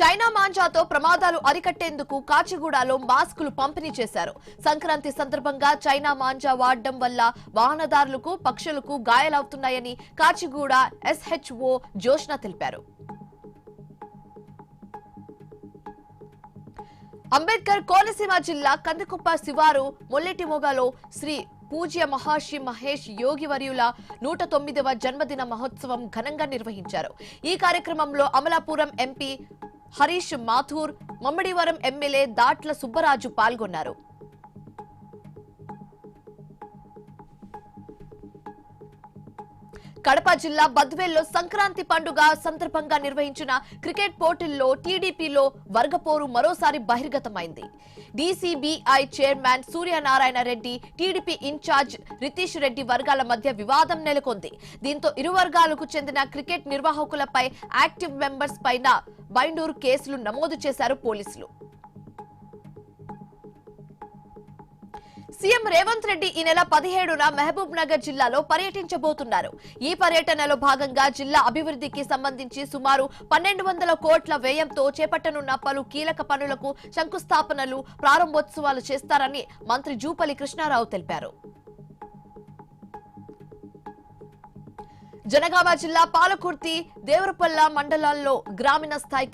China మాంజాతో ప్రమాదాలు అరికట్టేందుకు కాచిగూడలో మాస్కులు పంపిణీ చేశారు. సంక్రాంతి సందర్భంగా చైనా మాంజా వాడడం వల్ల వాహనదారులకు పక్షులకు గాయాలవుతున్నాయని కాచిగూడ ఎస్హెచ్ఓ జోష్న తెలిపారు. అంబేద్కర్ కోనసీమ జిల్లా కందికుప్ప శివారు మొల్లెటిమొగలో శ్రీ పూజ్య మహర్షి మహేష్ యోగివర్యుల 109వ జన్మదిన మహోత్సవం ఘనంగా నిర్వహించారు. ఈ కార్యక్రమంలో అమలాపురం ఎంపీ హరీష్ మాథూర్, మమ్మడివరం ఎమ్మెల్యే దాట్ల సుబ్బరాజు పాల్గొన్నారు. కడప జిల్లా బద్వేల్లో సంక్రాంతి పండుగ సందర్భంగా నిర్వహించిన క్రికెట్ పోటీల్లో టీడీపీలో వర్గపోరు మరోసారి బహిర్గతమైంది. డీసీబీఐ chairman Suryanarayana Reddy, TDP incharge Ritish Reddy వర్గాల మధ్య వివాదం నెలకొంది. దీంతో ఇరు వర్గాలకు చెందిన క్రికెట్ నిర్వాహకులపై యాక్టివ్ మెంబర్స్ పైన బైండూరు కేసులు నమోదు చేశారు పోలీసులు. సీఎం రేవంత్ రెడ్డి ఈ నెల 17న మహబూబ్ నగర్ జిల్లాలో పర్యటించబోతున్నారు. ఈ పర్యటనలో భాగంగా జిల్లా అభివృద్ధికి సంబంధించి సుమారు 1200 కోట్ల వ్యయంతో చేపట్టనున్న పలు కీలక పనులకు శంకుస్థాపనలు, ప్రారంభోత్సవాలు చేస్తారని మంత్రి జూపల్లి కృష్ణారావు తెలిపారు. జనగామ జిల్లా పాలకుర్తి, దేవరపల్ల మండలాల్లో గ్రామీణ స్థాయి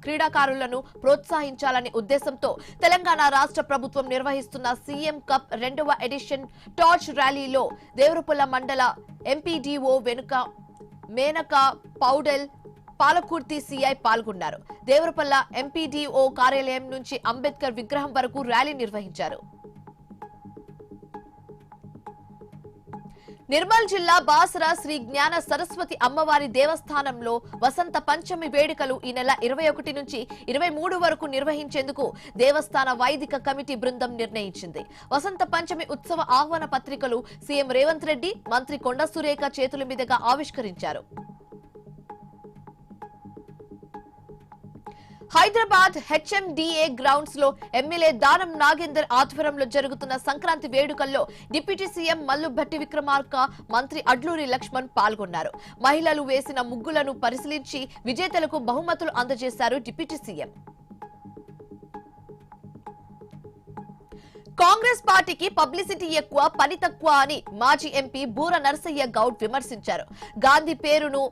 క్రీడాకారులను ప్రోత్సహించాలనే ఉద్దేశంతో తెలంగాణ రాష్ట్ర ప్రభుత్వం నిర్వహిస్తున్న సీఎం కప్ 2వ ఎడిషన్ టార్చ్ ర్యాలీలో దేవరపల్ల మండల ఎంపీడీఓ మేనక పౌడెల్, పాలకుర్తి సీఐ పాల్గొన్నారు. దేవరపల్ల ఎంపీడీఓ కార్యాలయం నుంచి అంబేద్కర్ విగ్రహం వరకు ర్యాలీ నిర్వహించారు. నిర్మల్ జిల్లా బాసరా శ్రీ జ్ఞాన సరస్వతి అమ్మవారి దేవస్థానంలో వసంత పంచమి వేడుకలు ఈ నెల 21 నుంచి 23 వరకు నిర్వహించేందుకు దేవస్థాన వైదిక కమిటీ బృందం నిర్ణయించింది. వసంత పంచమి ఉత్సవ ఆహ్వాన పత్రికలు సీఎం రేవంత్ రెడ్డి, మంత్రి కొండ సురేఖ చేతుల మీదుగా ఆవిష్కరించారు. హైదరాబాద్ హెచ్ఎండిఏ గ్రౌండ్స్ లో ఎమ్మెల్యే దానం నాగేందర్ ఆధ్వర్యంలో జరుగుతున్న సంక్రాంతి వేడుకల్లో డిప్యూటీ సీఎం మల్లు భట్టి విక్రమార్క, మంత్రి అడ్లూరి లక్ష్మణ్ పాల్గొన్నారు. మహిళలు వేసిన ముగ్గులను పరిశీలించి విజేతలకు బహుమతులు అందజేశారు డిప్యూటీ సీఎం. కాంగ్రెస్ పార్టీకి పబ్లిసిటీ ఎక్కువ, పని తక్కువ అని మాజీ ఎంపీ బూర నరసయ్య గౌడ్ విమర్శించారు. గాంధీ పేరును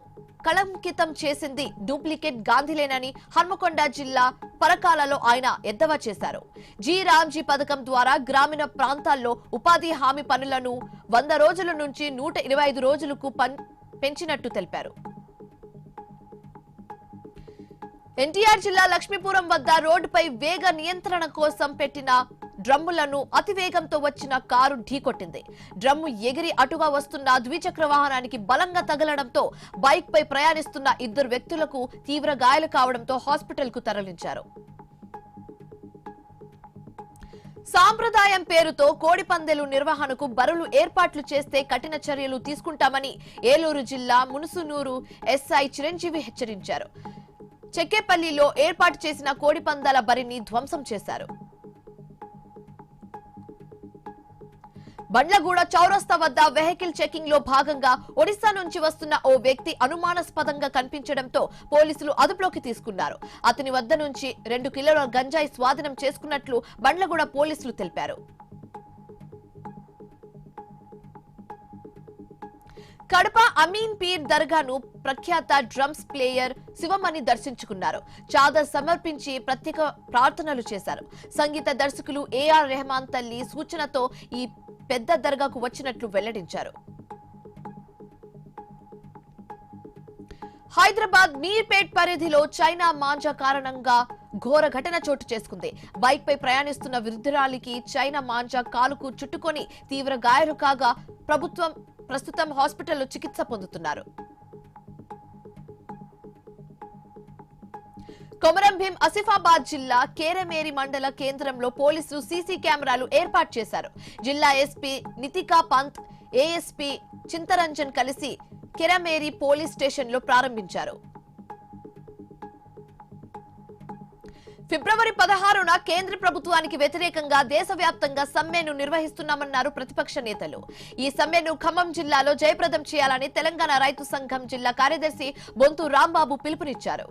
కళంకితం చేసింది డూప్లికేట్ గాంధీలేనని హన్మకొండ జిల్లా పరకాలలో ఆయన ఎద్దేవా చేశారు. జీ రామ్జీ పథకం ద్వారా గ్రామీణ ప్రాంతాల్లో ఉపాధి హామీ పనులను 100 రోజుల నుంచి 125 రోజులకు పెంచినట్టు తెలిపారు. ఎన్టీఆర్ జిల్లా లక్ష్మీపురం వద్ద రోడ్డుపై వేగ నియంత్రణ కోసం పెట్టిన డ్రమ్ములను అతివేగంతో వచ్చిన కారు ఢీకొట్టింది. డ్రమ్ము ఎగిరి అటుగా వస్తున్న ద్విచక్ర వాహనానికి బలంగా తగలడంతో బైక్ పై ప్రయాణిస్తున్న 2 వ్యక్తులకు తీవ్ర గాయాలు కావడంతో హాస్పిటల్ కు తరలించారు. సాంప్రదాయం పేరుతో కోడిపందెలు నిర్వహణకు బరులు ఏర్పాట్లు చేస్తే కఠిన చర్యలు తీసుకుంటామని ఏలూరు జిల్లా మునుసునూరు ఎస్ఐ చిరంజీవి హెచ్చరించారు. చెక్కేపల్లిలో ఏర్పాటు చేసిన కోడిపందాల బరిని ధ్వంసం చేశారు. బండ్లగూడ చౌరస్తా వద్ద వెహికల్ చెకింగ్ లో భాగంగా ఒడిశా నుంచి వస్తున్న ఓ వ్యక్తి అనుమానాస్పదంగా కనిపించడంతో పోలీసులు అదుపులోకి తీసుకున్నారు. అతని వద్ద నుంచి 2 కిలోల గంజాయి స్వాధీనం చేసుకున్నట్లు బండ్లగూడ పోలీసులు తెలిపారు. కడప అమీన్ పీర్ దర్గాను ప్రఖ్యాత డ్రమ్స్ ప్లేయర్ శివమణి దర్శించుకున్నారు. చాదర్ సమర్పించి ప్రత్యేక ప్రార్థనలు చేశారు. సంగీత దర్శకులు ఏఆర్ రెహమాన్ తల్లి సూచనతో ఈ పెద్ద దర్గాకు వచ్చినట్లు వెల్లడించారు. హైదరాబాద్ మీర్పేట్ పరిధిలో చైనా మాంజా కారణంగా ఘోర ఘటన చోటు చేసుకుంది. బైక్ పై ప్రయాణిస్తున్న వృద్ధురాలికి చైనా మాంజా కాలుకు చుట్టుకొని తీవ్ర గాయాలు కాగా ప్రస్తుతం హాస్పిటల్లో చికిత్స పొందుతున్నారు. కొమరంభీం ఆసిఫాబాద్ జిల్లా కేరమేరి మండల కేంద్రంలో పోలీసులు సీసీ కెమెరాలు ఏర్పాటు చేశారు. జిల్లా ఎస్పీ నితికా పంత్, ఏఎస్పీ చింతరంజన్ కలిసి కేరమేరి పోలీస్ స్టేషన్ లో ప్రారంభించారు. ఫిబ్రవరి 16న కేంద్ర ప్రభుత్వానికి వ్యతిరేకంగా దేశవ్యాప్తంగా సమ్మెను నిర్వహిస్తున్నామన్నారు ప్రతిపక్ష నేతలు. ఈ సమ్మెను ఖమ్మం జిల్లాలో జయప్రదం చేయాలని తెలంగాణ రైతు సంఘం జిల్లా కార్యదర్శి బొంతు రాంబాబు పిలుపునిచ్చారు.